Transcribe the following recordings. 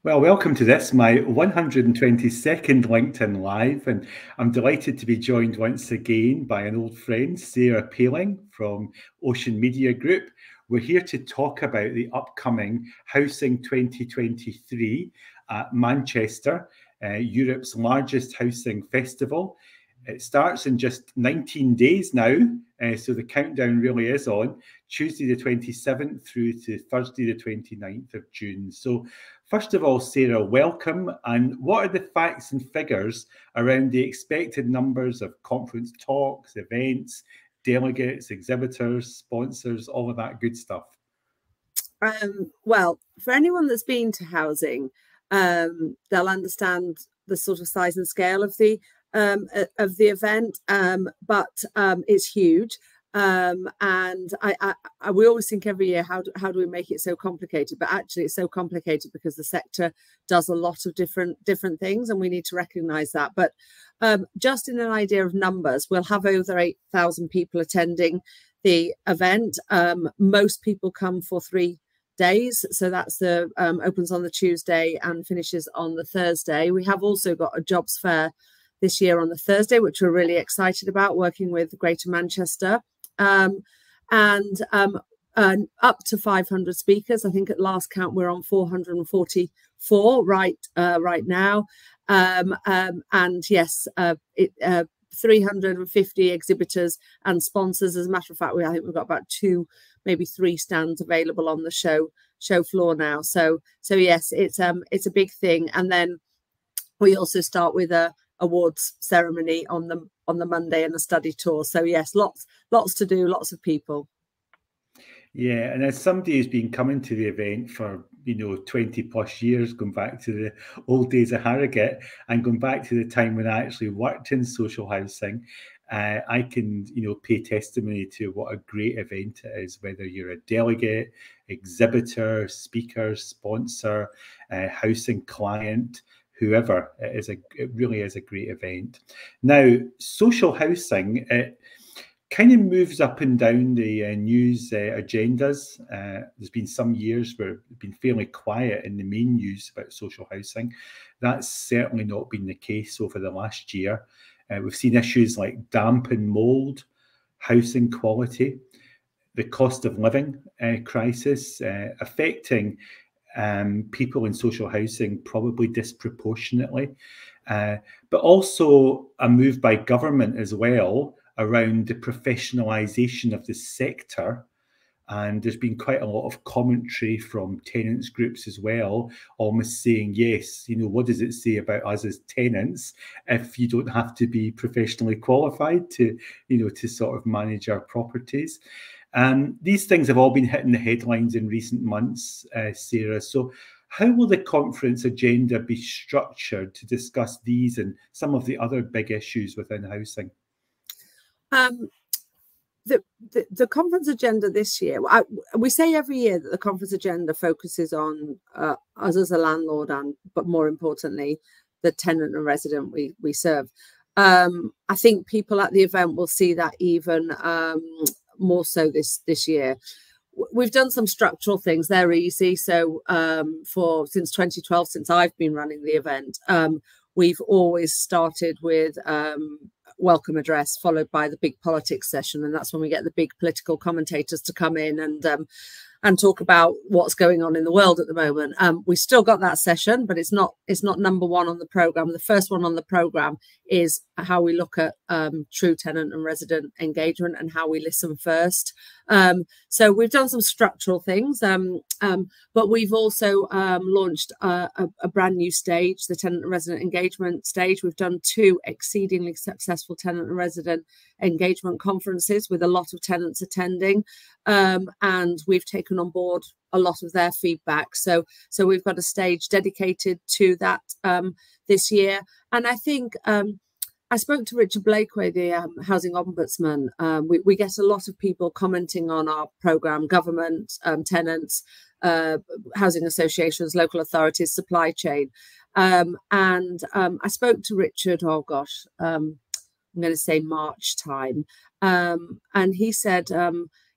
Well, welcome to this, my 122nd LinkedIn Live, and I'm delighted to be joined once again by an old friend, Sarah Payling from Ocean Media Group. We're here to talk about the upcoming Housing 2023 at Manchester, Europe's largest housing festival. It starts in just 19 days now, so the countdown really is on, Tuesday the 27th through to Thursday the 29th of June. So first of all, Sarah, welcome. And what are the facts and figures around the expected numbers of conference talks, events, delegates, exhibitors, sponsors, all of that good stuff? Well, for anyone that's been to housing, they'll understand the sort of size and scale of the event, but it's huge. And we always think every year, how do we make it so complicated? But actually, it's so complicated because the sector does a lot of different things, and we need to recognise that. But just in an idea of numbers, we'll have over 8,000 people attending the event. Most people come for 3 days, so that's the opens on the Tuesday and finishes on the Thursday. We have also got a jobs fair this year on the Thursday, which we're really excited about, working with Greater Manchester, and up to 500 speakers. I think at last count we're on 444 right now, and yes, 350 exhibitors and sponsors. As a matter of fact, I think we've got about 2, maybe 3 stands available on the show floor now. So yes, it's a big thing. And then we also start with a awards ceremony on the Monday and a study tour. So yes, lots to do, lots of people. Yeah, and as somebody who's been coming to the event for 20 plus years, going back to the old days of Harrogate and going back to the time when I actually worked in social housing, I can pay testimony to what a great event it is, whether you're a delegate, exhibitor, speaker, sponsor, housing client, whoever. It really is a great event. Now, social housing, it kind of moves up and down the news agendas. There's been some years where it's been fairly quiet in the main news about social housing. That's certainly not been the case over the last year. We've seen issues like damp and mold, housing quality, the cost of living crisis affecting people in social housing probably disproportionately, but also a move by government as well around the professionalisation of the sector. And there's been quite a lot of commentary from tenants groups as well, almost saying, yes, what does it say about us as tenants if you don't have to be professionally qualified to sort of manage our properties? These things have all been hitting the headlines in recent months, Sarah. So how will the conference agenda be structured to discuss these and some of the other big issues within housing? The conference agenda this year, we say every year that the conference agenda focuses on us as a landlord but more importantly, the tenant and resident we serve. I think people at the event will see that even more so this year. We've done some structural things. They're easy. So since 2012, since I've been running the event, we've always started with welcome address followed by the big politics session, and that's when we get the big political commentators to come in and talk about what's going on in the world at the moment. We still got that session, but it's not number one on the program. The first one on the program is how we look at true tenant and resident engagement and how we listen first. So we've done some structural things, but we've also launched a brand new stage, the tenant and resident engagement stage. We've done 2 exceedingly successful tenant and resident engagement conferences with a lot of tenants attending, and we've taken on board a lot of their feedback. So we've got a stage dedicated to that this year. And I think I spoke to Richard Blakeway, the Housing Ombudsman. We get a lot of people commenting on our programme, government, tenants, housing associations, local authorities, supply chain. And I spoke to Richard, I'm going to say March time. And he said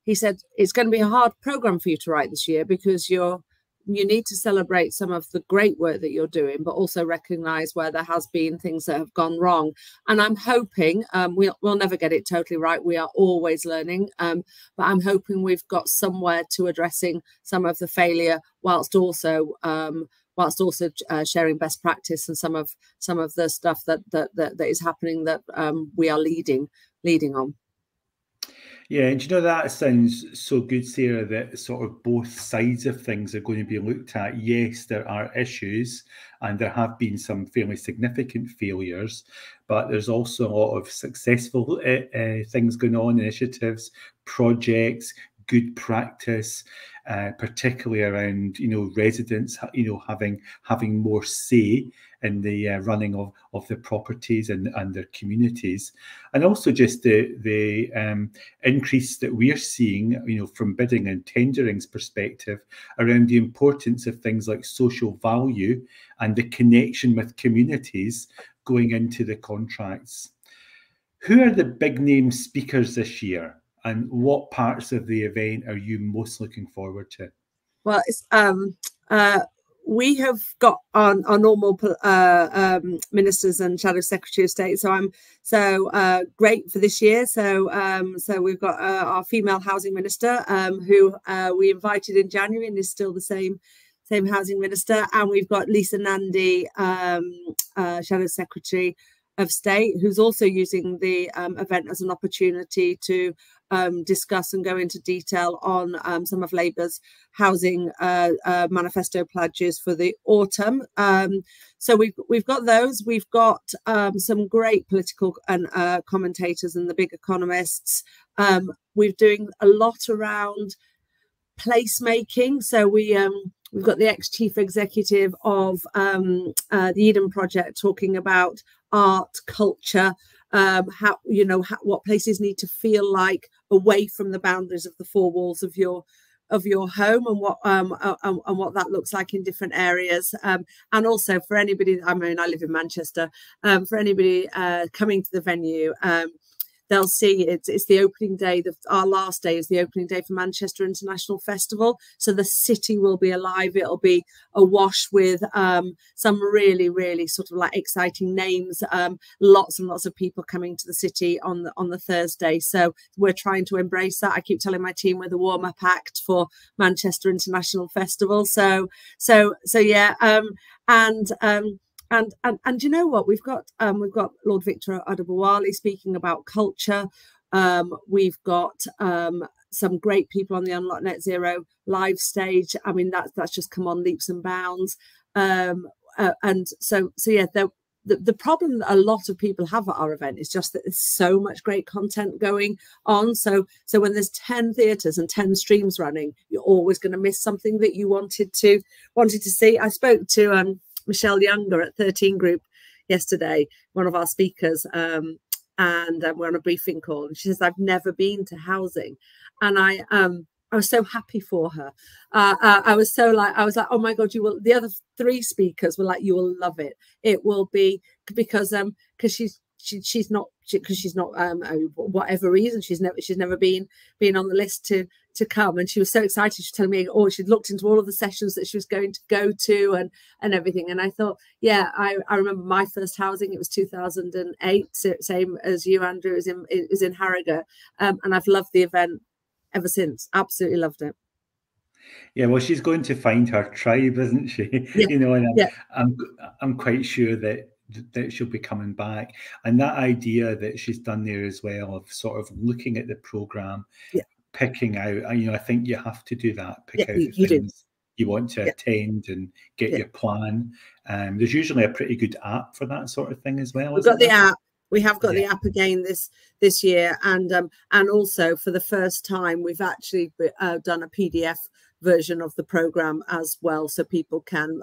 it's going to be a hard programme for you to write this year because you're you need to celebrate some of the great work that you're doing, but also recognize where there has been things that have gone wrong. And I'm hoping we'll never get it totally right. We are always learning, but I'm hoping we've got somewhere to addressing some of the failure, whilst also sharing best practice and some of the stuff that is happening that we are leading on. Yeah, and you know, that sounds so good, Sarah, that sort of both sides of things are going to be looked at. Yes, there are issues and there have been some fairly significant failures, but there's also a lot of successful things going on, initiatives, projects, good practice, particularly around, you know, residents, you know, having more say in the running of the properties and their communities, and also just the increase that we're seeing, you know, from bidding and tendering's perspective around the importance of things like social value and the connection with communities going into the contracts. Who are the big name speakers this year, and what parts of the event are you most looking forward to? Well, it's we have got our normal ministers and shadow secretary of state. So I'm great for this year. So we've got our female housing minister, who we invited in January and is still the same housing minister, and we've got Lisa Nandy, shadow secretary of state, who's also using the event as an opportunity to discuss and go into detail on some of Labour's housing manifesto pledges for the autumn. So we've got those. We've got some great political and commentators and the big economists. We're doing a lot around placemaking. So we've got the ex-chief executive of the Eden Project talking about art, culture, what places need to feel like away from the boundaries of the four walls of your home, and what that looks like in different areas. And also for anybody, I mean, I live in Manchester, for anybody coming to the venue, they'll see it's the opening day. Our last day is the opening day for Manchester International Festival. So the city will be alive. It'll be awash with some really, really sort of like exciting names. Lots and lots of people coming to the city on the Thursday. So we're trying to embrace that. I keep telling my team we're the warm-up act for Manchester International Festival. So yeah, and you know what, we've got Lord Victor Adebowale speaking about culture. We've got some great people on the Unlock Net Zero live stage. I mean, that's just come on leaps and bounds. And so yeah, the problem that a lot of people have at our event is just that there's so much great content going on. So when there's 10 theatres and 10 streams running, you're always going to miss something that you wanted to see. I spoke to Michelle Younger at 13 Group yesterday, one of our speakers, and we're on a briefing call, and she says, I've never been to housing. And I was so happy for her. I was like, oh my God, you will. The other 3 speakers were like, you will love it. It will be because she's not whatever reason she's never been on the list to come, and she was so excited. She was telling me, she'd looked into all of the sessions that she was going to go to and everything. And I thought, yeah, I remember my first housing. It was 2008, same as you, Andrew, is in Harrogate, and I've loved the event ever since. Absolutely loved it. Yeah, well, she's going to find her tribe, isn't she? Yeah. You know, and yeah. I'm quite sure that she'll be coming back. And that idea that she's done there as well of sort of looking at the programme, picking out, you know, I think you have to do that, pick out the things you want to attend and get your plan. There's usually a pretty good app for that sort of thing as well. We've got the app. We have got the app again this year, and also for the first time we've actually done a PDF version of the program as well, so people can.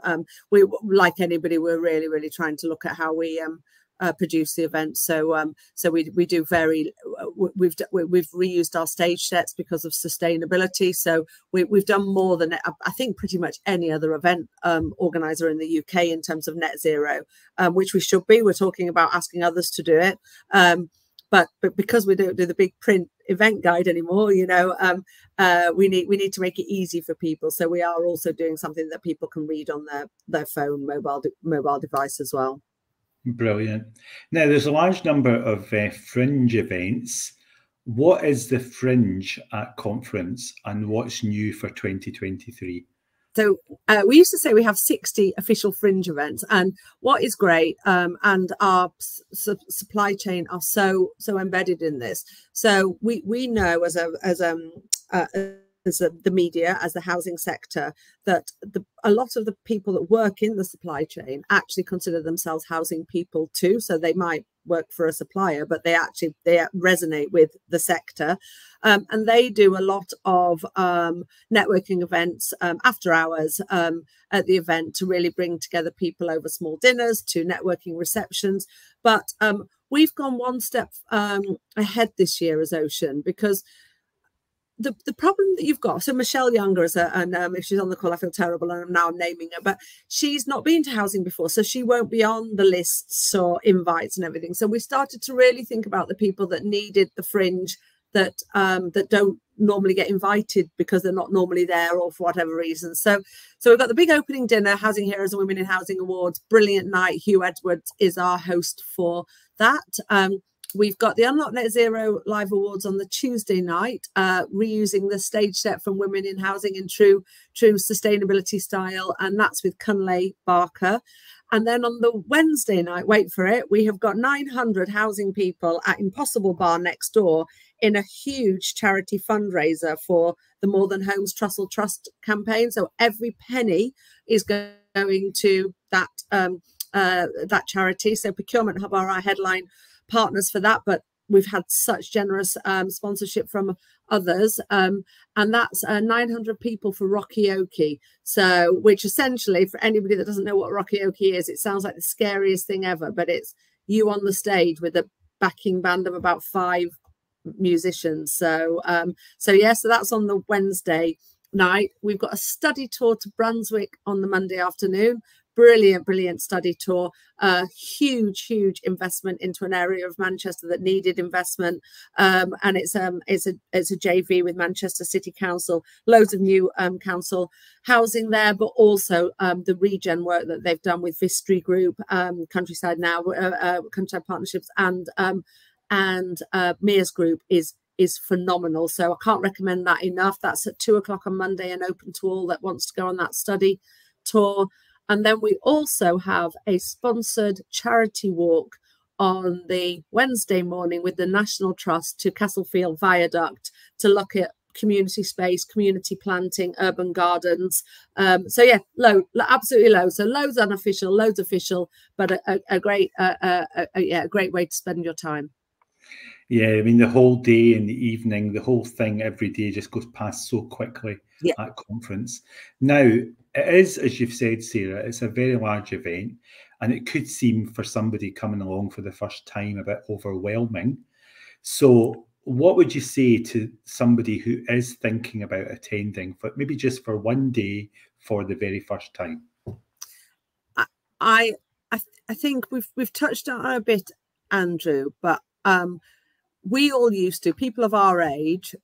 We, like anybody, we're really trying to look at how we produce the event. So we do we've reused our stage sets because of sustainability. So we've done more than I think pretty much any other event organizer in the UK in terms of net zero, which we should be. We're talking about asking others to do it. but because we don't do the big print event guide anymore, you know, we need to make it easy for people. So we are also doing something that people can read on their phone, mobile device as well. Brilliant. Now, there's a large number of fringe events. What is the fringe at conference, and what's new for 2023? So we used to say we have 60 official fringe events, and what is great, and our supply chain are so embedded in this. So we know as the media, as the housing sector, that a lot of the people that work in the supply chain actually consider themselves housing people too. So they might work for a supplier, but they resonate with the sector, and they do a lot of networking events after hours at the event to really bring together people over small dinners to networking receptions. But we've gone one step ahead this year as Ocean, because the problem that you've got, so Michelle Younger is and if she's on the call, I feel terrible, and now I'm naming her, but she's not been to housing before, so she won't be on the lists or invites and everything. So we started to really think about the people that needed the fringe, that don't normally get invited because they're not normally there or for whatever reason. So we've got the big opening dinner, Housing Heroes and Women in Housing Awards, brilliant night. Hugh Edwards is our host for that. We've got the Unlock Net Zero Live Awards on the Tuesday night, reusing the stage set from Women in Housing in true sustainability style, and that's with Cunlay Barker. And then on the Wednesday night, wait for it, we have got 900 housing people at Impossible Bar next door in a huge charity fundraiser for the More Than Homes Trussell Trust campaign. So every penny is going to that charity. So Procurement Hub are our headline partners for that, but we've had such generous sponsorship from others, and that's 900 people for Rockyoke. So, which essentially, for anybody that doesn't know what Rockyoke is, it sounds like the scariest thing ever, but it's you on the stage with a backing band of about 5 musicians. So so that's on the Wednesday night. We've got a study tour to Brunswick on the Monday afternoon. Brilliant study tour. Huge investment into an area of Manchester that needed investment, and it's a JV with Manchester City Council. Loads of new council housing there, but also the regen work that they've done with Vistry Group, Countryside Now, Countryside Partnerships, and Mears Group is phenomenal. So I can't recommend that enough. That's at 2 o'clock on Monday and open to all that wants to go on that study tour. And then we also have a sponsored charity walk on the Wednesday morning with the National Trust to Castlefield Viaduct to look at community space, community planting, urban gardens. So yeah, absolutely loads. So loads unofficial, loads official, but a great way to spend your time. Yeah, I mean, the whole day and the evening, the whole thing every day just goes past so quickly at conference. Now, it is, as you've said, Sarah, it's a very large event, and it could seem for somebody coming along for the first time a bit overwhelming. So what would you say to somebody who is thinking about attending, for maybe just for one day for the very first time? I think we've touched on it a bit, Andrew, but we all people of our age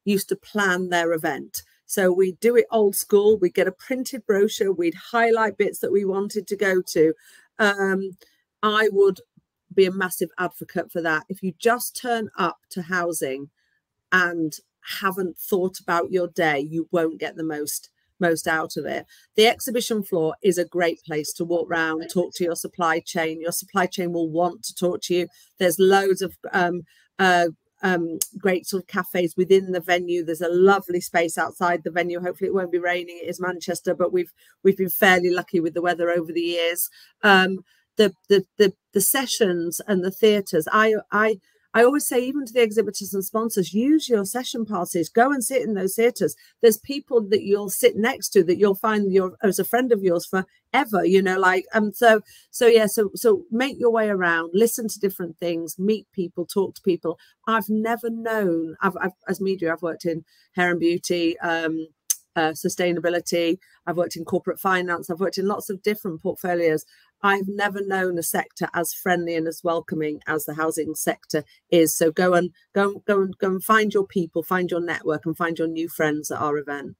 used to plan their event. So we do it old school. We get a printed brochure. We'd highlight bits that we wanted to go to. I would be a massive advocate for that. If you just turn up to housing and haven't thought about your day, you won't get the most out of it. The exhibition floor is a great place to walk around, talk to your supply chain. Your supply chain will want to talk to you. There's loads of great sort of cafes within the venue. There's a lovely space outside the venue. Hopefully it won't be raining. It is Manchester, but we've been fairly lucky with the weather over the years. The sessions and the theatres, I always say, even to the exhibitors and sponsors, use your session passes. Go and sit in those theatres. There's people that you'll sit next to that you'll find as a friend of yours forever, you know, like, so make your way around, listen to different things, meet people, talk to people. I've never known, as media, I've worked in hair and beauty, sustainability. I've worked in corporate finance. I've worked in lots of different portfolios. I've never known a sector as friendly and as welcoming as the housing sector is. So go and find your people, find your network, and find your new friends at our event.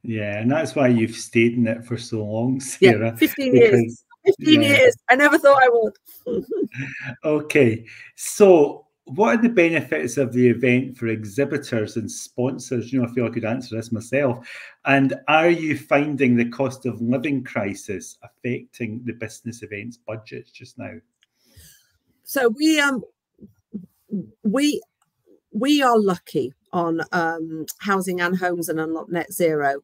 Yeah, and that's why you've stayed in it for so long, Sarah. Yeah, 15 years. 15 years. I never thought I would. Okay, so what are the benefits of the event for exhibitors and sponsors? You know, I feel I could answer this myself. And are you finding the cost of living crisis affecting the business events budgets just now? So we are lucky on housing and homes and Unlock Net Zero.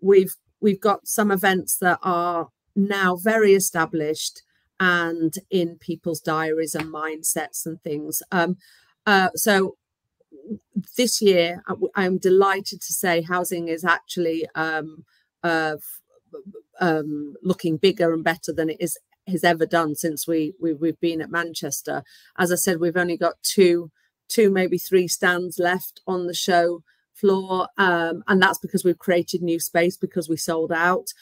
We've got some events that are now very established and in people's diaries and mindsets and things. So this year, I'm delighted to say housing is actually looking bigger and better than it has ever done since we've been at Manchester. As I said, we've only got two, maybe three stands left on the show floor, and that's because we've created new space because we sold out.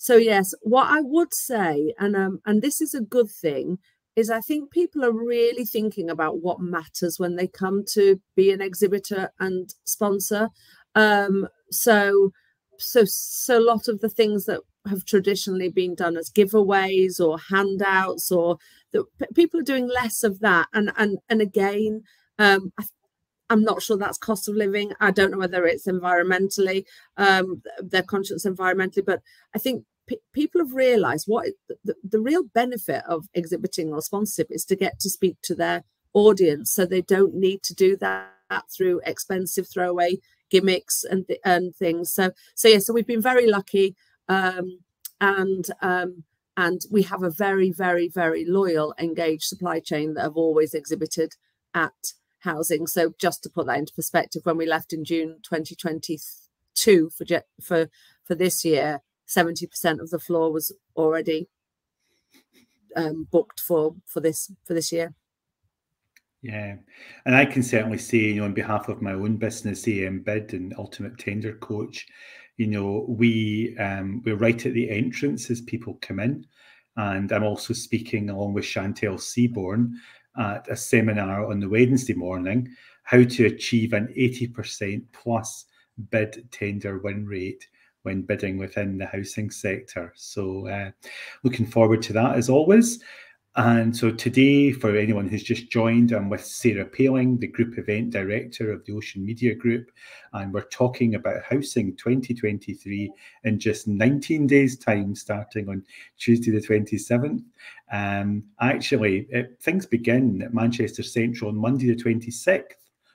So yes, what I would say, and this is a good thing, is I think people are really thinking about what matters when they come to be an exhibitor and sponsor. So a lot of the things that have traditionally been done as giveaways or handouts, or people are doing less of that. And again, I'm not sure that's cost of living. I don't know whether it's environmentally, they're conscious environmentally, but I think people have realized what the real benefit of exhibiting or sponsorship is to get to speak to their audience, so they don't need to do that through expensive throwaway gimmicks and things. So we've been very lucky, and we have a very, very, very loyal, engaged supply chain that have always exhibited at housing. So just to put that into perspective, when we left in June 2022 for this year, 70% of the floor was already booked for this year. Yeah, and I can certainly say, you know, on behalf of my own business, AM Bid and Ultimate Tender Coach, you know, we're right at the entrance as people come in, and I'm also speaking along with Chantel Seaborn at a seminar on the Wednesday morning, how to achieve an 80% plus bid tender win rate when bidding within the housing sector. So looking forward to that as always. And so today, for anyone who's just joined, I'm with Sarah Payling, the Group Event Director of the Ocean Media Group, and we're talking about Housing 2023 in just 19 days' time, starting on Tuesday the 27th. Actually, things begin at Manchester Central on Monday the 26th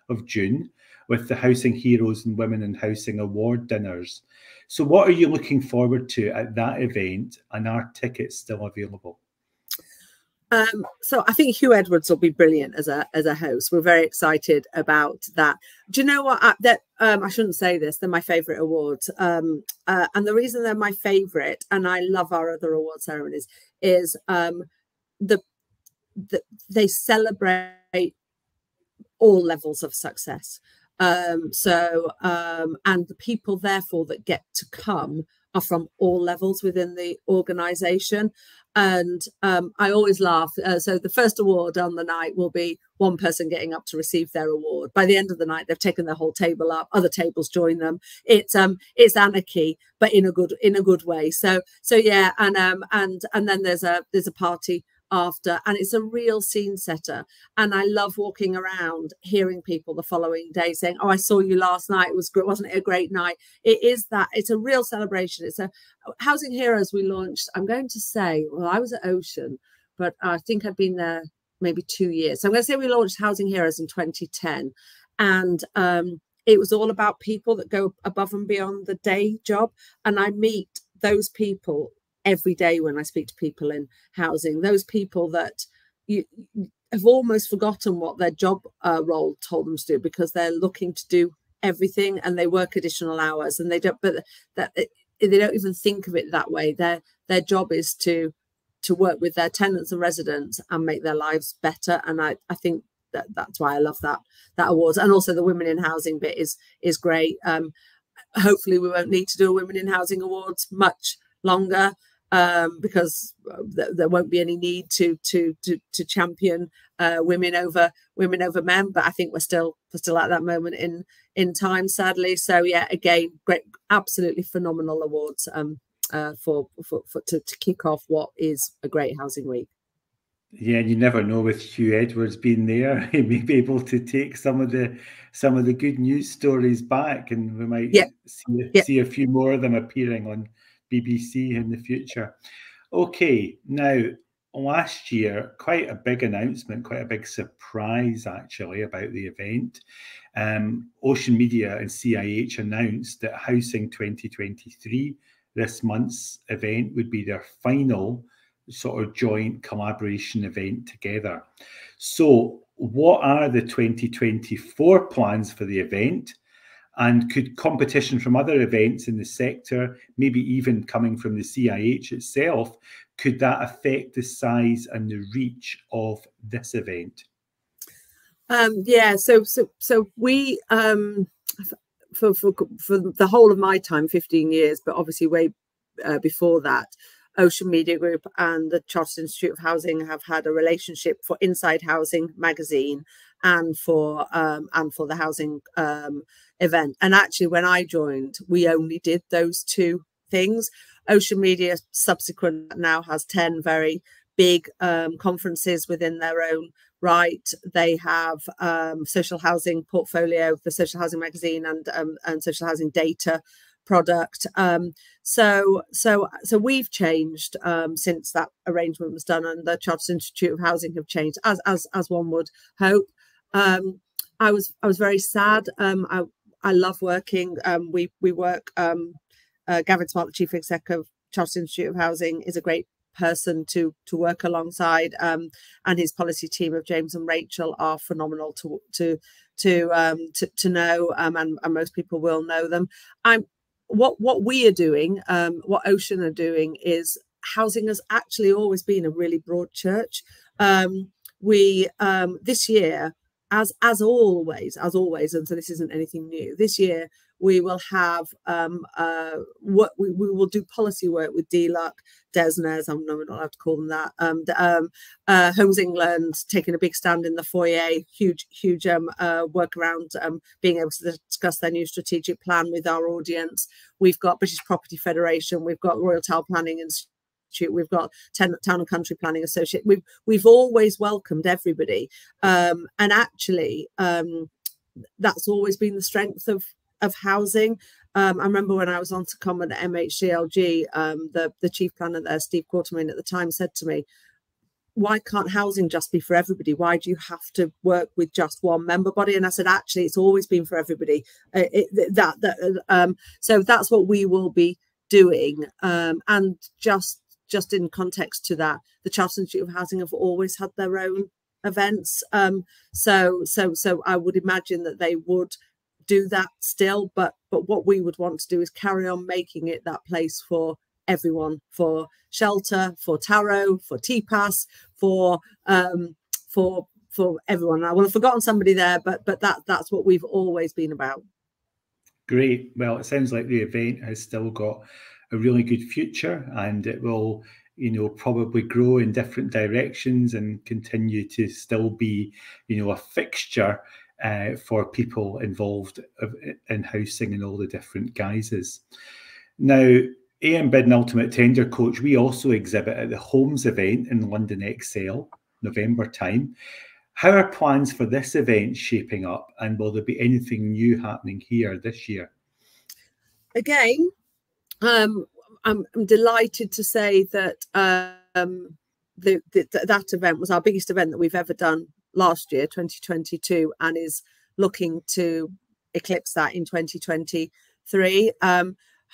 of June with the Housing Heroes and Women in Housing Award dinners. So what are you looking forward to at that event, and are tickets still available? So I think Hugh Edwards will be brilliant as a host. We're very excited about that. Do you know what? I shouldn't say this. They're my favourite awards, and the reason they're my favourite, and I love our other award ceremonies, is they celebrate all levels of success. And the people, therefore, that get to come are from all levels within the organisation. And I always laugh. So the first award on the night will be one person getting up to receive their award. By the end of the night, they've taken their whole table up. Other tables join them. It's anarchy, but in a good way. So yeah, and then there's a party after, and it's a real scene setter. And I love walking around hearing people the following day saying, "Oh, I saw you last night. Wasn't it a great night?" It's a real celebration. It's a Housing Heroes we launched. I'm going to say, well, I was at Ocean, but I think I've been there maybe 2 years. So I'm going to say we launched Housing Heroes in 2010, and it was all about people that go above and beyond the day job. And I meet those people every day when I speak to people in housing, those people that you have almost forgotten what their job role told them to do, because they're looking to do everything and they work additional hours, and they don't even think of it that way. Their job is to work with their tenants and residents and make their lives better. And I think that's why I love that awards. And also the Women in Housing bit is great. Hopefully we won't need to do a Women in Housing Awards much longer, because there won't be any need to champion women over men. But I think we're still at that moment in time, sadly. So yeah, again, great, absolutely phenomenal awards to kick off what is a great housing week. Yeah, and you never know with Hugh Edwards being there, he may be able to take some of the good news stories back, and we might see a few more of them appearing on BBC in the future. Okay, now last year, quite a big announcement, quite a big surprise actually about the event. Ocean Media and CIH announced that Housing 2023, this month's event, would be their final sort of joint collaboration event together. So what are the 2024 plans for the event? And could competition from other events in the sector, maybe even coming from the CIH itself, could that affect the size and the reach of this event? Yeah, so we for the whole of my time, 15 years, but obviously way before that, Ocean Media Group and the Chartered Institute of Housing have had a relationship for Inside Housing magazine and for the housing event. And actually, when I joined, we only did those two things. Ocean Media subsequent now has 10 very big conferences within their own right. They have social housing portfolio, the social housing magazine, and social housing data product. So we've changed since that arrangement was done, and the Chartered Institute of Housing have changed as one would hope. I was very sad. I love working. We work. Gavin Smart, the chief exec of Chartered Institute of Housing, is a great person to work alongside, and his policy team of James and Rachel are phenomenal to know, and most people will know them. What we are doing, what Ocean are doing, is housing has actually always been a really broad church. We this year, as always, and so this isn't anything new. This year we will have what we will do policy work with DLUC, DESNES, I'm not allowed to call them that, Homes England taking a big stand in the foyer, huge work around being able to discuss their new strategic plan with our audience. We've got British Property Federation, we've got Royal Town Planning Institute, we've got Town and Country Planning Associate. We've always welcomed everybody, and actually that's always been the strength of housing. I remember when I was on to comment at MHCLG, the chief planner there, Steve Quartermain, at the time said to me, why can't housing just be for everybody? Why do you have to work with just one member body? And I said, actually, it's always been for everybody. So that's what we will be doing. And just in context to that, the Chartered Institute of Housing have always had their own events. So I would imagine that they would do that still, but what we would want to do is carry on making it that place for everyone, for shelter, for tarot, for TPAS, for everyone. I will have forgotten somebody there, but that's what we've always been about. Great. Well, it sounds like the event has still got a really good future, and it will, probably grow in different directions and continue to still be, a fixture for people involved in housing in all the different guises. Now, AM Bid and Ultimate Tender Coach, we also exhibit at the Homes event in London Excel, November time. How are plans for this event shaping up, and will there be anything new happening here this year? Again, I'm delighted to say that that event was our biggest event that we've ever done last year, 2022, and is looking to eclipse that in 2023.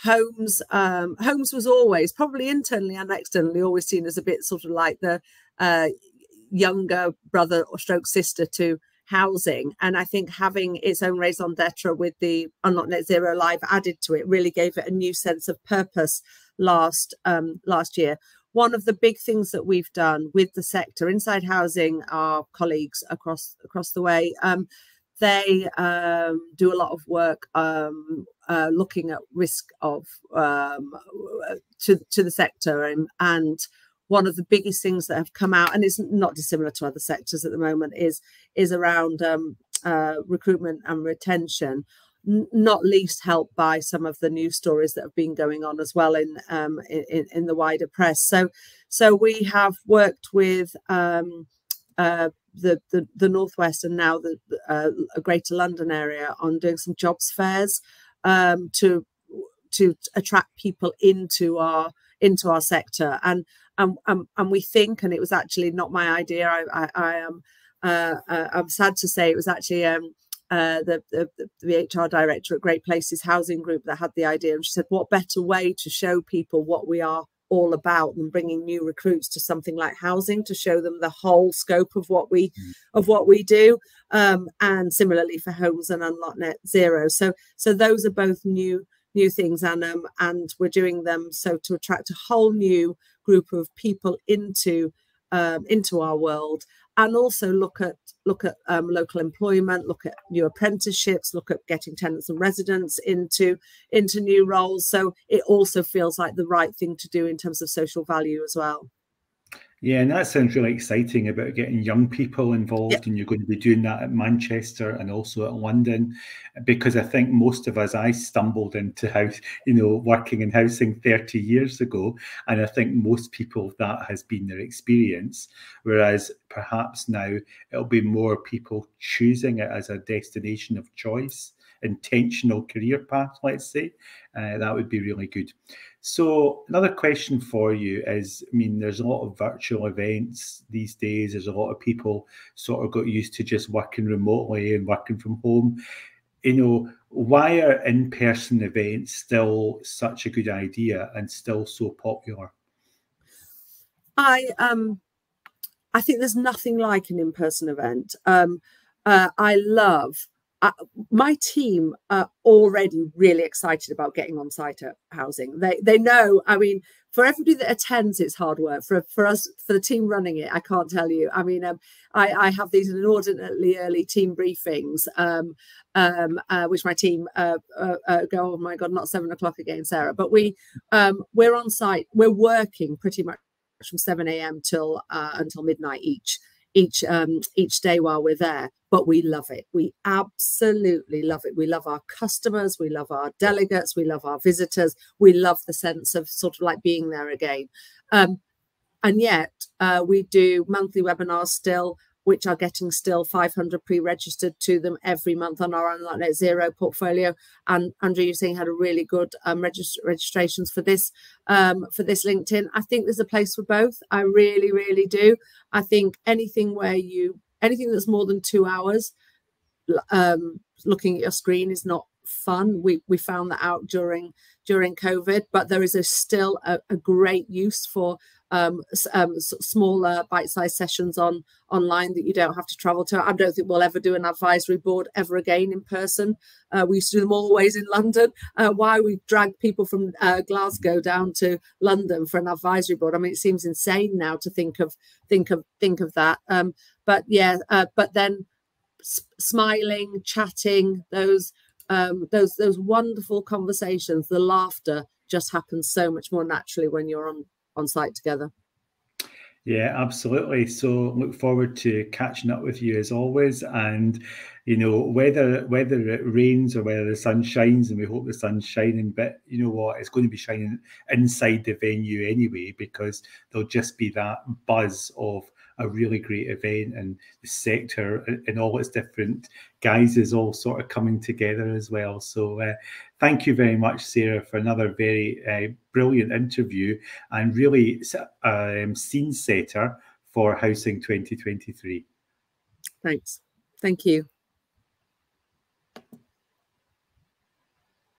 Homes was always, probably internally and externally, always seen as a bit sort of like the younger brother or stroke sister to housing, and I think having its own raison d'etre with the Unlock Net Zero Live added to it really gave it a new sense of purpose last year. one of the big things that we've done with the sector, Inside Housing, our colleagues across the way, they do a lot of work looking at risk of to the sector, and one of the biggest things that have come out, and it's not dissimilar to other sectors at the moment, is around recruitment and retention, not least helped by some of the news stories that have been going on as well in the wider press. So we have worked with the Northwest and now the Greater London area on doing some jobs fairs to attract people into our sector, and we think, and it was actually not my idea. I'm sad to say it was actually the HR director at Great Places Housing Group that had the idea, and she said, what better way to show people what we are all about than bringing new recruits to something like housing, to show them the whole scope of what we do, and similarly for homes and Unlock Net Zero. So those are both new things, and we're doing them so to attract a whole new group of people into our world, and also look at local employment, look at new apprenticeships, look at getting tenants and residents into new roles. So it also feels like the right thing to do in terms of social value as well. Yeah, and that sounds really exciting about getting young people involved, and you're going to be doing that at Manchester and also at London, because I think most of us, I stumbled into working in housing 30 years ago, and I think most people that has been their experience, whereas perhaps now it'll be more people choosing it as a destination of choice, intentional career path, let's say. That would be really good. So another question for you is, I mean, there's a lot of virtual events these days. There's a lot of people sort of got used to just working remotely and working from home. Why are in-person events still such a good idea and still so popular? I think there's nothing like an in-person event. My team are already really excited about getting on site at housing. They know, I mean, for everybody that attends, it's hard work. For us, for the team running it, I can't tell you. I mean, I have these inordinately early team briefings, which my team go, oh my God, not 7 o'clock again, Sarah. But we're on site. We're working pretty much from 7 a.m. till until midnight each day while we're there, but we love it. We absolutely love it. We love our customers, we love our delegates, we love our visitors, we love the sense of sort of like being there again. And yet we do monthly webinars still, which are getting still 500 pre-registered to them every month on our Unlock Net Zero portfolio. And Andrew, you're saying had a really good registrations for this LinkedIn. I think there's a place for both. I really, really do. I think anything that's more than 2 hours looking at your screen is not fun. We found that out during COVID, but there is still a great use for smaller bite-sized sessions online that you don't have to travel to. I don't think we'll ever do an advisory board ever again in person. We used to do them always in London. Why we drag people from Glasgow down to London for an advisory board? I mean, it seems insane now to think of that. But yeah, but then smiling, chatting, those wonderful conversations, the laughter just happens so much more naturally when you're on site together. Yeah, absolutely. So look forward to catching up with you as always. And whether it rains or whether the sun shines, and we hope the sun's shining, but you know what, it's going to be shining inside the venue anyway, because there'll just be that buzz of a really great event, and the sector in all its different guises all sort of coming together as well. So thank you very much, Sarah, for another very brilliant interview, and really scene setter for Housing 2023. Thanks. Thank you.